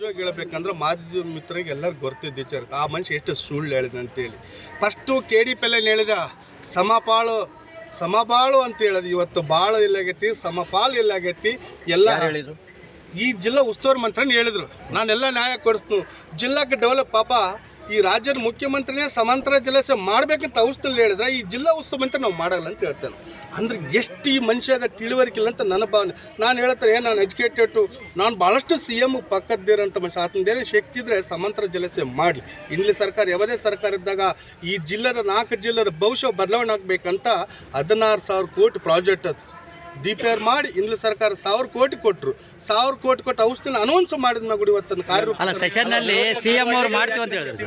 ನಿಜವಾಗಿ ಹೇಳ್ಬೇಕಂದ್ರೆ ಮಾಧ್ಯಮ ಮಿತ್ರರಿಗೆ ಎಲ್ಲರಿಗೂ ಗೊತ್ತಿದ್ದ ವಿಚಾರ ಆ ಮನುಷ್ಯ ಎಷ್ಟು ಸುಳ್ಳು ಹೇಳಿದ ಅಂತೇಳಿ. ಫಸ್ಟು KDP ಹೇಳಿದ ಸಮಬಾಳು ಅಂತ ಹೇಳಿದ. ಇವತ್ತು ಬಾಳು ಎಲ್ಲಾಗೈತಿ, ಸಮಪಾಲು ಎಲ್ಲಾಗೈತಿ ಎಲ್ಲ ಹೇಳಿದ್ರು. ಈ ಜಿಲ್ಲಾ ಉಸ್ತುವಾರಿ ಮಂತ್ರಿನ ಹೇಳಿದ್ರು ನಾನೆಲ್ಲ ನ್ಯಾಯ ಕೊಡಿಸ್ತೀನಿ, ಜಿಲ್ಲಾಕ್ಕೆ ಡೆವಲಪ್ ಪಾಪ ಈ ರಾಜ್ಯದ ಮುಖ್ಯಮಂತ್ರಿನೇ ಸಮಾಂತರ ಜಲಾಶಯ ಮಾಡಬೇಕಂತ ಔಷಧದಲ್ಲಿ ಹೇಳಿದ್ರೆ ಈ ಜಿಲ್ಲಾ ಉಸ್ತುವಾರಿ ಮಂತ್ರಿ ನಾವು ಮಾಡಲ್ಲ ಅಂತ ಹೇಳ್ತೇನೆ. ಅಂದ್ರೆ ಎಷ್ಟು ಈ ಮನುಷ್ಯಾಗ ತಿಳುವಳಿಕೆ ಇಲ್ಲ ಅಂತ ನನ್ನ ಭಾವನೆ. ನಾನು ಹೇಳ್ತಾರೆ ನಾನು ಎಜುಕೇಟೆಡು, ನಾನು ಭಾಳಷ್ಟು CM ಪಕ್ಕದ್ದಿರೋಂಥ ಮನುಷ್ಯ, ಆತನ ಶಕ್ತಿ ಇದ್ದರೆ ಸಮಾಂತರ ಜಲಾಶಯ ಮಾಡಿ. ಇಲ್ಲಿ ಸರ್ಕಾರ ಯಾವುದೇ ಸರ್ಕಾರ ಇದ್ದಾಗ ಈ ಜಿಲ್ಲೆದ 4 ಜಿಲ್ಲೆದ ಭವಿಷ್ಯ ಬದಲಾವಣೆ ಆಗಬೇಕಂತ 16,000 ಕೋಟಿ ಪ್ರಾಜೆಕ್ಟ್ ಅದು DPR ಮಾಡಿ ಇಂಗ್ಲಿಷ್ ಸರ್ಕಾರ 1,000 ಕೋಟಿ ಕೊಟ್ಟರು. 1,000 ಕೋಟಿ ಕೊಟ್ಟು ಔಷಧಿನ ಅನೌನ್ಸ್ ಮಾಡಿದ ಮಗುಡಿ ಇವತ್ತನ್ನು ಕಾರ್ಯ CM ಅವರು ಮಾಡ್ತೀವಿ ಅಂತ ಹೇಳಿದ್ರು.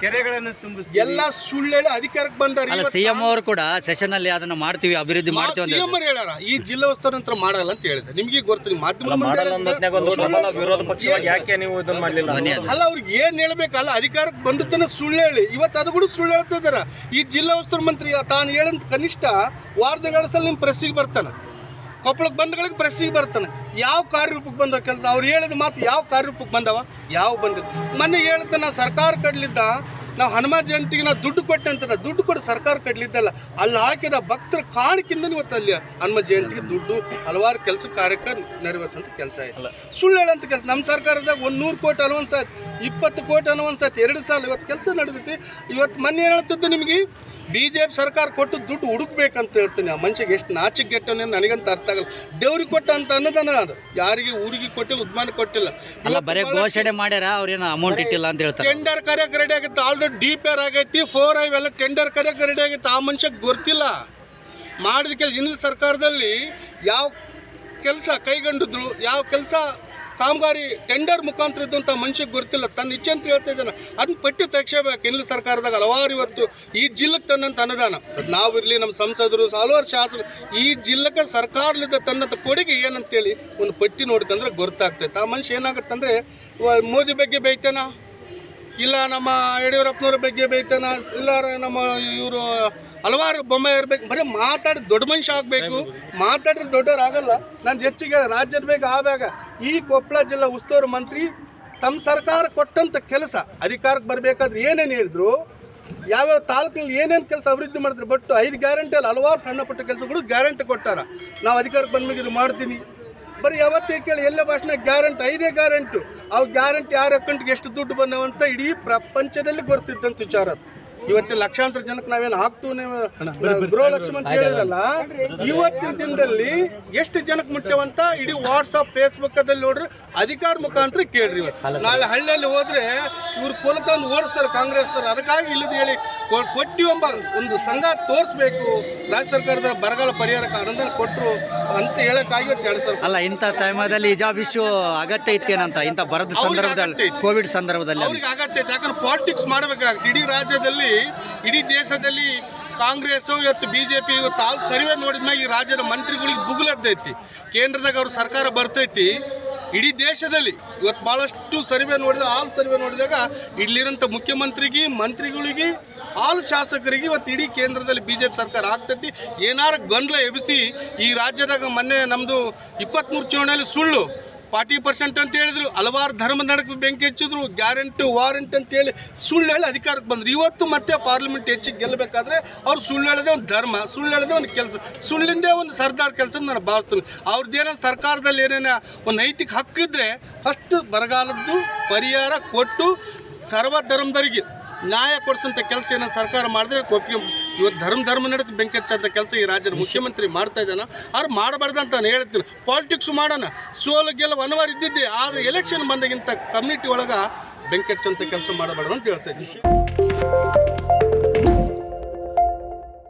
ಕೆರೆಗಳನ್ನು ತುಂಬಿಸ್ತೀವಿ ಎಲ್ಲ ಸುಳ್ಳು ಹೇಳಿ ಅಧಿಕಾರಕ್ಕೆ ಬಂದಾರೆ. CM ಅವರು ಕೂಡ ಸೆಷನ್ ಅಲ್ಲಿ ಅದನ್ನ ಮಾಡ್ತೀವಿ, ಅಭಿವೃದ್ಧಿ ಮಾಡ್ತೀವಿ ಅಂತ CM ಹೇಳಾರ. ಈ ಜಿಲ್ಲಾ ಉಸ್ತುವಾರಿ ನಂತರ ಮಾಡಲ್ಲ ಅಂತ ಹೇಳಿದೆ. ನಿಮಗೆ ಗೊತ್ತಿಲ್ಲ ಮಾಧ್ಯಮ ವಿರೋಧ ಪಕ್ಷವಾಗಿ ಯಾಕೆ ನೀವು ಇದನ್ನ ಮಾಡಲಿಲ್ಲ ಅಲ್ಲ, ಅವ್ರಿಗೆ ಏನ್ ಹೇಳ್ಬೇಕಲ್ಲ, ಅಧಿಕಾರಕ್ಕೆ ಬಂದದ್ದನ್ನ ಸುಳ್ಳು ಹೇಳಿ ಇವತ್ತು ಅದು ಕೂಡ ಸುಳ್ಳು ಹೇಳ್ತಿದಾರ. ಈ ಜಿಲ್ಲಾ ಉಸ್ತುವಾರಿ ಮಂತ್ರಿ ತಾನು ಹೇಳಿದ ಕನಿಷ್ಠ ವಾರದಗಳ ಸಲ ನಿಮ್ಮ ಪ್ರೆಸ್ಸಿಗೆ ಬರ್ತಾನೆ, ಕೊಪ್ಪಳಕ್ಕೆ ಬಂದಗಳಿಗೆ ಪ್ರೆಸ್ಸಿಗೆ ಬರ್ತಾನೆ. ಯಾವ ಕಾರ್ಯರೂಪಕ್ಕೆ ಬಂದ ಕೆಲಸ ಅವ್ರು ಹೇಳಿದ ಮಾತು ಯಾವ ಕಾರ್ಯರೂಪಕ್ಕೆ ಬಂದವ, ಯಾವ ಬಂದಿದ್ದು. ಮೊನ್ನೆ ಹೇಳ್ತಾನೆ ಸರ್ಕಾರ ಕಡ್ಲಿದ್ದ ನಾವು ಹನುಮ ಜಯಂತಿಗೆ ನಾವು ದುಡ್ಡು ಕೊಟ್ಟೆ ಅಂತಾನೆ, ದುಡ್ಡು ಕೊಟ್ಟು ಸರ್ಕಾರ ಕಡ್ಲಿದ್ದಲ್ಲ, ಅಲ್ಲಿ ಹಾಕಿದ ಭಕ್ತರ ಕಾಣಿಕಿಂದ ಇವತ್ತು ಅಲ್ಲಿ ಹನುಮ ಜಯಂತಿಗೆ ದುಡ್ಡು ಹಲವಾರು ಕೆಲಸ ಕಾರ್ಯಕ್ಕೆ ನೆರವೇರಿಸೋಂಥ ಕೆಲಸ ಆಯ್ತಲ್ಲ. ಸುಳ್ಳು ಹೇಳೋಂಥ ಕೆಲಸ ನಮ್ಮ ಸರ್ಕಾರದಾಗ 100 ಕೋಟಿ ಅನೌನ್ಸ್ ಆಯ್ತು, 20 ಕೋಟಿ ಅನೌನ್ಸ್ ಆಯ್ತು, 2 ಸಾಲ ಇವತ್ತು ಕೆಲಸ ನಡೆದೈತಿ. ಇವತ್ತು ಮೊನ್ನೆ ಏನು ಹೇಳ್ತಿದ್ದು ನಿಮಗೆ BJP ಸರ್ಕಾರ ಕೊಟ್ಟು ದುಡ್ಡು ಹುಡುಕ್ಬೇಕಂತ ಹೇಳ್ತೀನಿ. ಆ ಮನುಷ್ಯಗೆ ಎಷ್ಟು ನಾಚಿಕೆಟ್ಟವನೇ ನನಗಂತ ಅರ್ಥ ಆಗಲ್ಲ. ದೇವ್ರಿಗೆ ಕೊಟ್ಟ ಅಂತ ಅನ್ನದಾನ ಅದು, ಯಾರಿಗೆ ಊರಿಗೆ ಕೊಟ್ಟಿಲ್ಲ, ಉದ್ಮಾನ ಕೊಟ್ಟಿಲ್ಲ. ಬರೀ ಘೋಷಣೆ ಮಾಡ್ಯಾರ, ಅವ್ರೇನು ಅಮೌಂಟ್ ಇಟ್ಟಿಲ್ಲ ಅಂತ ಹೇಳ್ತಾರೆ. ಟೆಂಡರ್ ಕರೆಯಕ್ಕೆ ರೆಡಿ ಆಗಿತ್ತು, ಆಲ್ರೆಡಿ DPR ಆಗೈತಿ, 4 ಇವೆಲ್ಲ ಟೆಂಡರ್ ಕರೆಯಕ್ಕೆ ರೆಡಿ ಆಗಿತ್ತು. ಆ ಮನುಷ್ಯಕ್ಕೆ ಗೊತ್ತಿಲ್ಲ ಮಾಡಿದ ಕೆಲಸ. ಇಂಗ್ಲಿಷ್ ಸರ್ಕಾರದಲ್ಲಿ ಯಾವ ಕೆಲಸ ಕೈಗೊಂಡಿದ್ರು, ಯಾವ ಕೆಲಸ ಕಾಮಗಾರಿ ಟೆಂಡರ್ ಮುಖಾಂತರ ಇದ್ದಂಥ ಮನುಷ್ಯಕ್ಕೆ ಗೊತ್ತಿಲ್ಲ, ತನ್ನ ಇಚ್ಛೆ ಅಂತ ಹೇಳ್ತಾ ಇದ್ದಾನೆ. ಅದನ್ನ ಪಟ್ಟಿ ತೆಗಿಸಬೇಕು. ಇಂಗ್ಲಿಷ್ ಸರ್ಕಾರದಾಗ ಹಲವಾರು ಇವತ್ತು ಈ ಜಿಲ್ಲೆಗೆ ತನ್ನಂಥ ಅನುದಾನ, ನಾವಿರಲಿ ನಮ್ಮ ಸಂಸದರು ಹಲವಾರು ಶಾಸಕರು ಈ ಜಿಲ್ಲೆಗೆ ಸರ್ಕಾರಲಿದ್ದ ತನ್ನಂಥ ಕೊಡುಗೆ ಏನಂತೇಳಿ ಒಂದು ಪಟ್ಟಿ ನೋಡ್ಕೊಂಡ್ರೆ ಗೊತ್ತಾಗ್ತೈತೆ. ಆ ಮನುಷ್ಯ ಏನಾಗುತ್ತಂದರೆ ಮೋದಿ ಬಗ್ಗೆ ಬೈತಾನ, ಇಲ್ಲ ನಮ್ಮ ಯಡಿಯೂರಪ್ಪನವ್ರ ಬಗ್ಗೆ ಬೈತಾನ, ಇಲ್ಲ ನಮ್ಮ ಇವರು ಹಲವಾರು ಬೊಮ್ಮೆ ಇರಬೇಕು. ಬರೀ ಮಾತಾಡಿ ದೊಡ್ಡ ಮನುಷ್ಯ ಆಗಬೇಕು, ಮಾತಾಡಿದ್ರೆ ದೊಡ್ಡವ್ರು ಆಗಲ್ಲ. ನಾನು ಹೆಚ್ಚಿಗೆ ರಾಜ್ಯದ ಬೇಗ ಆವಾಗ ಈ ಕೊಪ್ಪಳ ಜಿಲ್ಲಾ ಉಸ್ತುವಾರಿ ಮಂತ್ರಿ ತಮ್ಮ ಸರ್ಕಾರ ಕೊಟ್ಟಂಥ ಕೆಲಸ ಅಧಿಕಾರಕ್ಕೆ ಬರಬೇಕಾದ್ರೆ ಏನೇನು ಹೇಳಿದ್ರು, ಯಾವ್ಯಾವ ತಾಲೂಕಿನಲ್ಲಿ ಏನೇನು ಕೆಲಸ ಅಭಿವೃದ್ಧಿ ಮಾಡಿದ್ರು. ಬಟ್ 5 ಗ್ಯಾರಂಟಿಯಲ್ಲಿ ಹಲವಾರು ಸಣ್ಣ ಪುಟ್ಟ ಕೆಲಸಗಳು ಗ್ಯಾರಂಟಿ ಕೊಟ್ಟಾರ. ನಾವು ಅಧಿಕಾರಕ್ಕೆ ಬಂದ್ಮೇಲೆ ಇದು ಮಾಡ್ತೀನಿ ಬರೀ ಯಾವತ್ತೇ ಕೇಳಿ ಎಲ್ಲ ಭಾಷಣ ಗ್ಯಾರಂಟಿ, 5 ಗ್ಯಾರಂಟಿ. ಅವು ಗ್ಯಾರಂಟಿ ಯಾರ ಅಕೌಂಟ್ಗೆ ಎಷ್ಟು ದುಡ್ಡು ಬಂದವಂತ ಇಡೀ ಪ್ರಪಂಚದಲ್ಲಿ ಗೊತ್ತಿದ್ದಂಥ ವಿಚಾರ. ಇವತ್ತು ಲಕ್ಷಾಂತರ ಜನಕ್ಕೆ ನಾವೇನು ಹಾಕ್ತೀವಿ ಗೃಹಲಕ್ಷ್ಮಿ ಅಂತ ಹೇಳಿದ್ರಲ್ಲ, ಇವತ್ತಿನ ದಿನದಲ್ಲಿ ಎಷ್ಟು ಜನಕ್ಕೆ ಮುಟ್ಟ್ಯವಂತ ಇಡೀ ವಾಟ್ಸಪ್ ಫೇಸ್ಬುಕ್ ಅದಲ್ಲಿ ನೋಡ್ರಿ, ಅಧಿಕಾರ ಮುಖಾಂತರ ಕೇಳ್ರಿ. ಇವತ್ತು ನಾಳೆ ಹಳ್ಳಿಯಲ್ಲಿ ಹೋದ್ರೆ ಇವ್ರು ಕೊಲತಂದು ಓಡಿಸ್ತಾರೆ ಕಾಂಗ್ರೆಸ್ನವ್ರು. ಅದಕ್ಕಾಗಿ ಇಲ್ಲದ ಹೇಳಿ ಕೊಟ್ಟಿವೆಂಬ ಒಂದು ಸಂಘ ತೋರಿಸ್ಬೇಕು. ರಾಜ್ಯ ಸರ್ಕಾರದ ಬರಗಾಲ ಪರಿಹಾರಕ್ಕೆ ಅನುದಾನ ಕೊಟ್ಟರು ಅಂತ ಹೇಳಕ್ಕಾಗಿ ಅಲ್ಲ, ಇಂಥ ಟೈಮಲ್ಲಿ ಹಿಜಾಬ್ ಇಶ್ಯೂ ಅಗತ್ಯ ಇತ್ತೇನಂತ, ಇಂಥ ಬರದ ಸಂದರ್ಭದಲ್ಲಿ, ಕೋವಿಡ್ ಸಂದರ್ಭದಲ್ಲಿ ಅವ್ರಿಗೆ ಅಗತ್ಯ ಐತೆ. ಯಾಕಂದ್ರೆ ಪಾಲಿಟಿಕ್ಸ್ ಮಾಡಬೇಕಾಗುತ್ತೆ. ಇಡೀ ರಾಜ್ಯದಲ್ಲಿ, ಇಡೀ ದೇಶದಲ್ಲಿ ಕಾಂಗ್ರೆಸ್ ಇವತ್ತು BJP ಇವತ್ತು ಆಲ್ ಸರ್ವೆ ನೋಡಿದ್ಮ್ಯಾಗ ಈ ರಾಜ್ಯದ ಮಂತ್ರಿಗಳಿಗೆ ಬುಗುಲದ್ದೈತಿ. ಕೇಂದ್ರದಾಗ ಅವ್ರ ಸರ್ಕಾರ ಬರ್ತೈತಿ. ಇಡೀ ದೇಶದಲ್ಲಿ ಇವತ್ತು ಭಾಳಷ್ಟು ಸರ್ವೆ ನೋಡಿದಾಗ ಇಲ್ಲಿರೋಂಥ ಮುಖ್ಯಮಂತ್ರಿಗೆ, ಮಂತ್ರಿಗಳಿಗೆ, ಆಲ್ ಶಾಸಕರಿಗೆ ಇವತ್ತು ಇಡೀ ಕೇಂದ್ರದಲ್ಲಿ BJP ಸರ್ಕಾರ ಆಗ್ತೈತಿ. ಏನಾರು ಗೊಂದಲ ಎಬ್ಬಿಸಿ ಈ ರಾಜ್ಯದಾಗ ಮೊನ್ನೆ ನಮ್ಮದು 23 ಚುನಾವಣೆಯಲ್ಲಿ ಸುಳ್ಳು 40% ಅಂತ ಹೇಳಿದ್ರು, ಹಲವಾರು ಧರ್ಮ ನಡಕ್ಕೆ ಬೆಂಕಿ ಹಚ್ಚಿದ್ರು, ಗ್ಯಾರಂಟಿ ವಾರಂಟಿ ಅಂತೇಳಿ ಸುಳ್ಳು ಹೇಳಿ ಅಧಿಕಾರಕ್ಕೆ ಬಂದರು. ಇವತ್ತು ಮತ್ತೆ ಪಾರ್ಲಿಮೆಂಟ್ ಹೆಚ್ಚಿಗೆ ಗೆಲ್ಲಬೇಕಾದ್ರೆ ಅವ್ರು ಸುಳ್ಳು ಹೇಳೋದೇ ಒಂದು ಧರ್ಮ, ಸುಳ್ಳು ಹೇಳೋದೇ ಒಂದು ಕೆಲಸ, ಸುಳ್ಳಿಂದೇ ಒಂದು ಸರ್ದಾರ್ ಕೆಲಸ ನಾನು ಭಾವಿಸ್ತೀನಿ. ಅವ್ರದ್ದೇನೋ ಸರ್ಕಾರದಲ್ಲಿ ಏನೇನೋ ಒಂದು ನೈತಿಕ ಹಕ್ಕಿದ್ರೆ ಫಸ್ಟ್ ಬರಗಾಲದ್ದು ಪರಿಹಾರ ಕೊಟ್ಟು ಸರ್ವ ಧರ್ಮದವರಿಗೆ ನ್ಯಾಯ ಕೊಡಿಸೋಂಥ ಕೆಲಸ ಏನೋ ಸರ್ಕಾರ ಮಾಡಿದ್ರೆ ಒಪ್ಪಿಗೆ. ಇವತ್ತು ಧರ್ಮ ನಡಕ್ಕೆ ಬೆಂಕಿ ಹಚ್ಚಂಥ ಕೆಲಸ ಈ ರಾಜ್ಯದ ಮುಖ್ಯಮಂತ್ರಿ ಮಾಡ್ತಾ ಇದ್ದಾನೆ. ಅವ್ರು ಮಾಡಬಾರ್ದು ಅಂತ ನಾನು ಹೇಳ್ತೀನಿ. ಪಾಲಿಟಿಕ್ಸ್ ಮಾಡೋಣ, ಸೋಲು ಗೆಲುವು ಅನಿವಾರ್ಯ ಇದ್ದಿದ್ದೆ, ಆದರೆ ಎಲೆಕ್ಷನ್ ಬಂದಾಗಿಂತ ಕಮ್ಯುನಿಟಿ ಒಳಗೆ ಬೆಂಕಿ ಹಚ್ಚಂಥ ಕೆಲಸ ಮಾಡಬಾರ್ದು ಅಂತ ಹೇಳ್ತಾ ಇದ್ದೀನಿ.